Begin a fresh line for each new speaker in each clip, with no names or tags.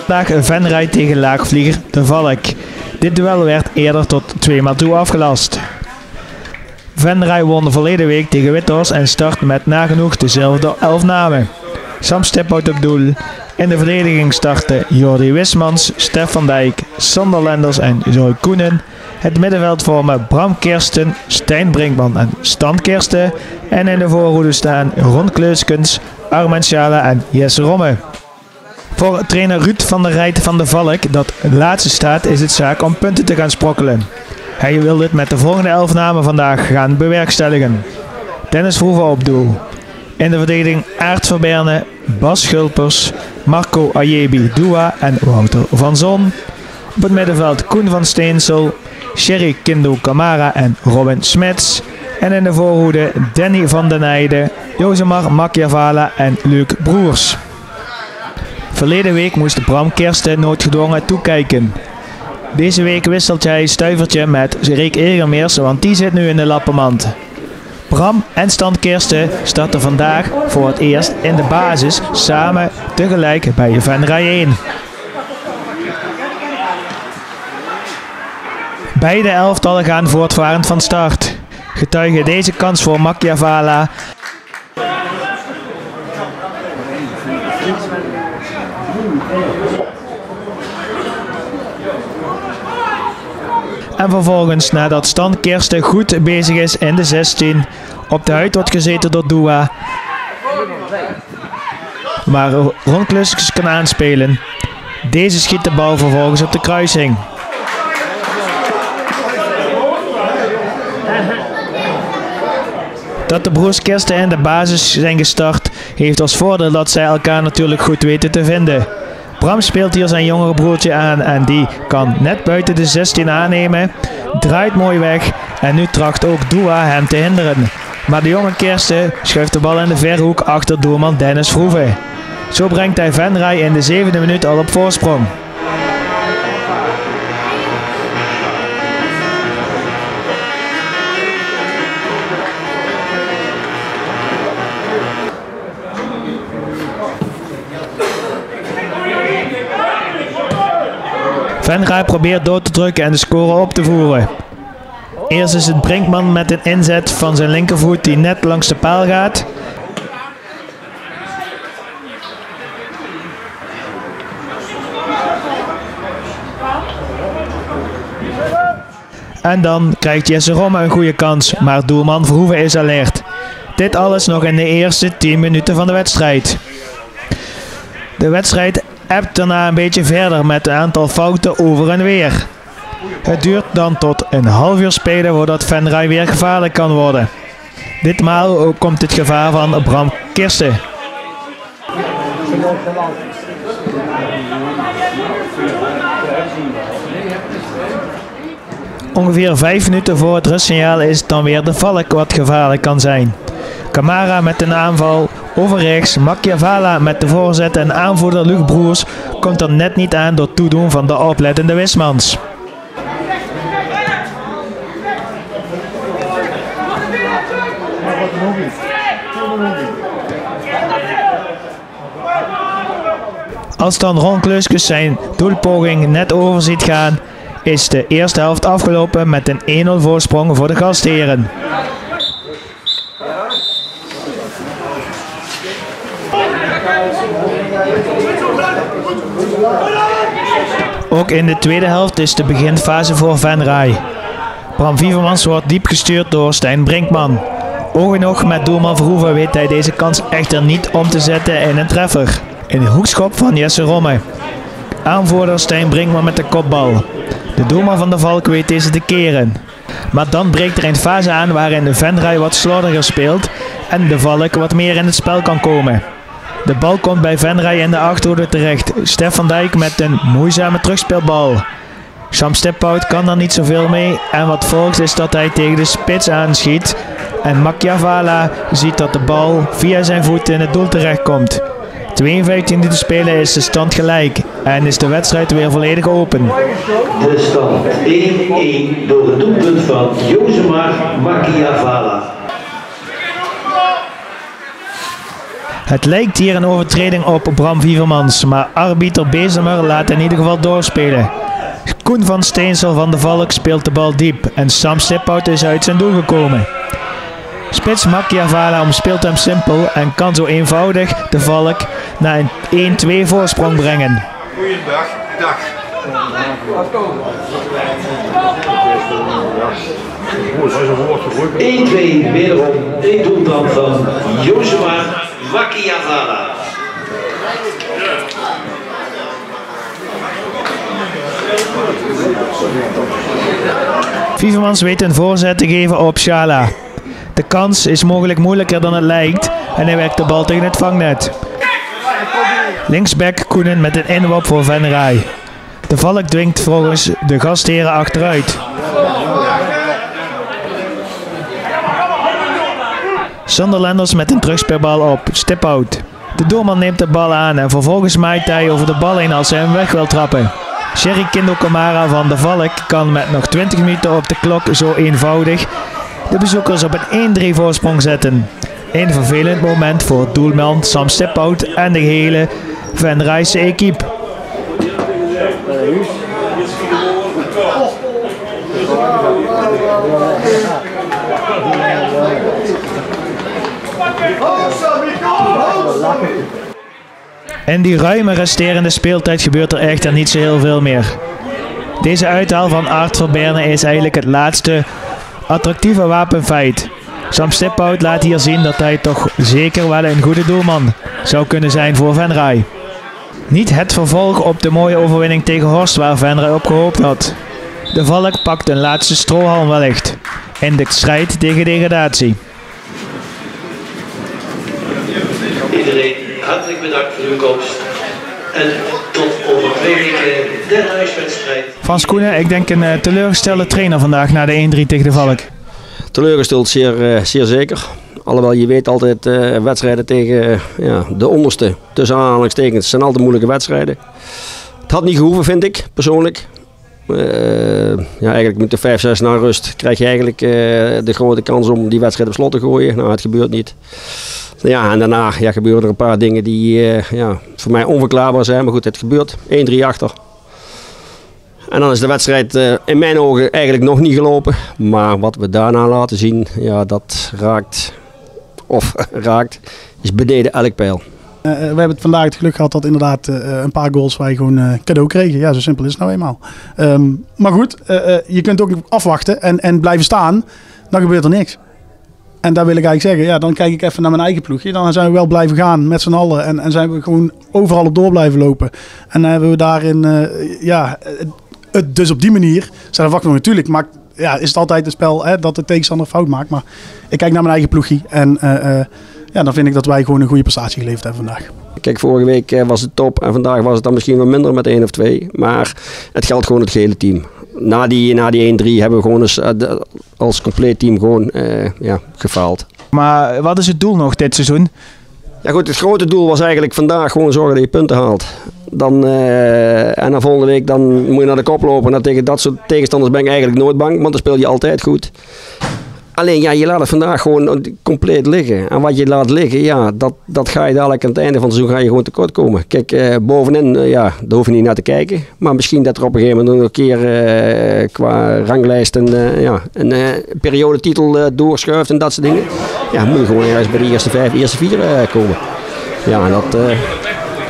Vandaag Venray tegen laagvlieger De Valk. Dit duel werd eerder tot 2 maal toe afgelast. Venray won verleden week tegen Withorst en start met nagenoeg dezelfde 11 namen. Sam Stiphout op doel. In de verdediging starten Jordi Wismans, Stef van Dijk, Sander Lenders en Zoe Koenen. Het middenveld vormen Bram Kirsten, Stijn Brinkman en Stan Kirsten. En in de voorhoede staan Ron Kleuskens, Armen Schala en Jesse Romme. Voor trainer Ruud van der Rijt van De Valk, dat laatste staat, is het zaak om punten te gaan sprokkelen. Hij wil dit met de volgende 11 namen vandaag gaan bewerkstelligen. Dennis Vroeven op doel. In de verdediging Aart Verberne, Bas Schulpers, Marco Ajebi Doua en Wouter van Zon. Op het middenveld Koen van Steensel, Sherry Kindo Kamara en Robin Smits. En in de voorhoede Danny van den Heijden, Josemar Machiavala en Luc Broers. Verleden week moest Bram Kirsten noodgedwongen toekijken. Deze week wisselt hij stuivertje met Rick Egermeers, want die zit nu in de lappenmand. Bram en Stan Kirsten starten vandaag voor het eerst in de basis samen tegelijk bij Venray 1. Beide elftallen gaan voortvarend van start. Getuige deze kans voor Machiavala. En vervolgens, nadat Stan Kirsten goed bezig is in de 16, op de huid wordt gezeten door Doua. Maar Ron Kleuskens kan aanspelen. Deze schiet de bal vervolgens op de kruising. Dat de broers Kirsten in de basis zijn gestart, heeft als voordeel dat zij elkaar natuurlijk goed weten te vinden. Bram speelt hier zijn jongere broertje aan en die kan net buiten de 16 aannemen, draait mooi weg en nu tracht ook Doua hem te hinderen. Maar de jonge Kirsten schuift de bal in de verhoek achter doelman Dennis Vroeven. Zo brengt hij Venray in de 7e minuut al op voorsprong. Venray probeert door te drukken en de score op te voeren. Eerst is het Brinkman met een inzet van zijn linkervoet die net langs de paal gaat. En dan krijgt Jesse Romme een goede kans, maar doelman Verhoeven is alert. Dit alles nog in de eerste 10 minuten van de wedstrijd. De wedstrijd ebbt daarna een beetje verder met een aantal fouten over en weer. Het duurt dan tot een half uur spelen voordat Venray weer gevaarlijk kan worden. Ditmaal komt het gevaar van Bram Kirsten. Ongeveer 5 minuten voor het rustsignaal is het dan weer De Valk wat gevaarlijk kan zijn. Kamara met een aanval over rechts, Machiavala met de voorzet en aanvoerder Luc Broers komt er net niet aan door toedoen van de oplettende Wismans. Als dan Ron Kleuskens zijn doelpoging net over ziet gaan, is de eerste helft afgelopen met een 1-0 voorsprong voor de gastheren. Ook in de tweede helft is de beginfase voor Venray. Bram Vievermans wordt diep gestuurd door Stijn Brinkman. Oog in oog met doelman Verhoeven weet hij deze kans echter niet om te zetten in een treffer. Een hoekschop van Jesse Romme. Aanvoerder Stijn Brinkman met de kopbal. De doelman van De Valk weet deze te keren. Maar dan breekt er een fase aan waarin de Venray wat slordiger speelt en De Valk wat meer in het spel kan komen. De bal komt bij Venray in de achterhoede terecht. Stef van Dijk met een moeizame terugspeelbal. Sam Stiphout kan er niet zoveel mee en wat volgt is dat hij tegen de spits aanschiet. En Machiavala ziet dat de bal via zijn voet in het doel terechtkomt. 52 minuten spelen is de stand gelijk en is de wedstrijd weer volledig open.
De stand 1-1 door het doelpunt van Josemar Machiavala.
Het lijkt hier een overtreding op Bram Wievermans, maar arbiter Bezemer laat in ieder geval doorspelen. Koen van Steensel van de Valk speelt de bal diep en Sam Stiphout is uit zijn doel gekomen. Spits Machiavala omspeelt hem simpel en kan zo eenvoudig de Valk naar een 1-2 voorsprong brengen.
Goeiedag, dag.
1-2 wederom, een doeltrap van Joshua Machiavala.
Wievermans weet een voorzet te geven op Schala. De kans is mogelijk moeilijker dan het lijkt en hij werkt de bal tegen het vangnet. Linksback Koenen met een inworp voor Venray. De Valk dwingt volgens de gastheren achteruit. Sunderlanders met een terugspeelbal op Stiphout. De doelman neemt de bal aan en vervolgens maait hij over de bal heen als hij hem weg wil trappen. Sherry Kindokamara van de Valk kan met nog 20 minuten op de klok zo eenvoudig de bezoekers op een 1-3 voorsprong zetten. Een vervelend moment voor doelman Sam Stiphout en de gehele Venrayse equipe. In die ruime resterende speeltijd gebeurt er echter niet zo heel veel meer. Deze uithaal van Art Verberne is eigenlijk het laatste attractieve wapenfeit. Sam Stiphout laat hier zien dat hij toch zeker wel een goede doelman zou kunnen zijn voor Venray. Niet het vervolg op de mooie overwinning tegen Horst waar Venray op gehoopt had. De Valk pakt een laatste strohalm wellicht in de strijd tegen degradatie.
Iedereen hartelijk bedankt voor uw komst. En tot over 2 weken de huiswedstrijd.
Frans Koenen, ik denk een teleurgestelde trainer vandaag na de 1-3 tegen de Valk.
Teleurgesteld, zeer zeker. Alhoewel je weet altijd wedstrijden tegen de onderste, tussen aanhalingstekens, zijn altijd moeilijke wedstrijden. Het had niet gehoeven, vind ik, persoonlijk. Eigenlijk moet de 5-6 na rust, krijg je eigenlijk de grote kans om die wedstrijd op slot te gooien. Nou, het gebeurt niet. Ja, en daarna gebeuren er een paar dingen die voor mij onverklaarbaar zijn, maar goed, het gebeurt. 1-3 achter. En dan is de wedstrijd in mijn ogen eigenlijk nog niet gelopen. Maar wat we daarna laten zien, dat raakt, is beneden elk pijl.
We hebben het vandaag het geluk gehad dat inderdaad een paar goals wij gewoon cadeau kregen. Ja, zo simpel is het nou eenmaal. Maar goed, je kunt ook afwachten en blijven staan. Dan gebeurt er niks. En daar wil ik eigenlijk zeggen, dan kijk ik even naar mijn eigen ploegje. Dan zijn we wel blijven gaan met z'n allen en zijn we gewoon overal op door blijven lopen. En dan hebben we daarin, dus op die manier, zijn we natuurlijk, maar is het altijd een spel dat de tegenstander fout maakt. Maar ik kijk naar mijn eigen ploegje en dan vind ik dat wij gewoon een goede prestatie geleverd hebben vandaag.
Kijk, vorige week was het top en vandaag was het dan misschien wel minder met 1 of 2. Maar het geldt gewoon het gehele team. Na die 1-3 hebben we gewoon als compleet team gewoon gefaald.
Maar wat is het doel nog dit seizoen?
Ja goed, het grote doel was eigenlijk vandaag gewoon zorgen dat je punten haalt. En dan volgende week dan moet je naar de kop lopen. En tegen dat soort tegenstanders ben ik eigenlijk nooit bang, want dan speel je altijd goed. Alleen je laat het vandaag gewoon compleet liggen. En wat je laat liggen, dat ga je dadelijk aan het einde van het seizoen gewoon tekort komen. Kijk, bovenin, daar hoef je niet naar te kijken. Maar misschien dat er op een gegeven moment nog een keer qua ranglijst een periodetitel doorschuift en dat soort dingen. Ja, moet je gewoon ergens bij de eerste 5, eerste 4 komen. Ja, en dat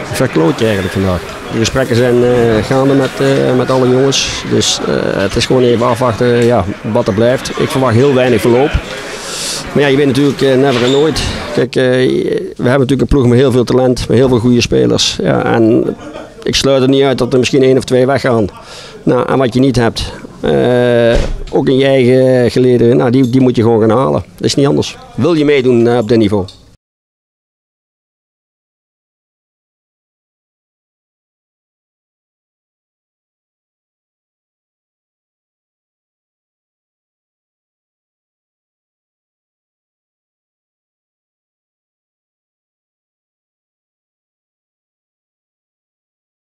verkloot je eigenlijk vandaag. De gesprekken zijn gaande met alle jongens. Dus het is gewoon even afwachten wat er blijft. Ik verwacht heel weinig verloop. Maar je weet natuurlijk never en nooit. Kijk, we hebben natuurlijk een ploeg met heel veel talent, met heel veel goede spelers. Ja, en ik sluit er niet uit dat er misschien 1 of 2 weggaan. Nou, en wat je niet hebt, ook in je eigen geleden, die moet je gewoon gaan halen. Dat is niet anders. Wil je meedoen op dit niveau?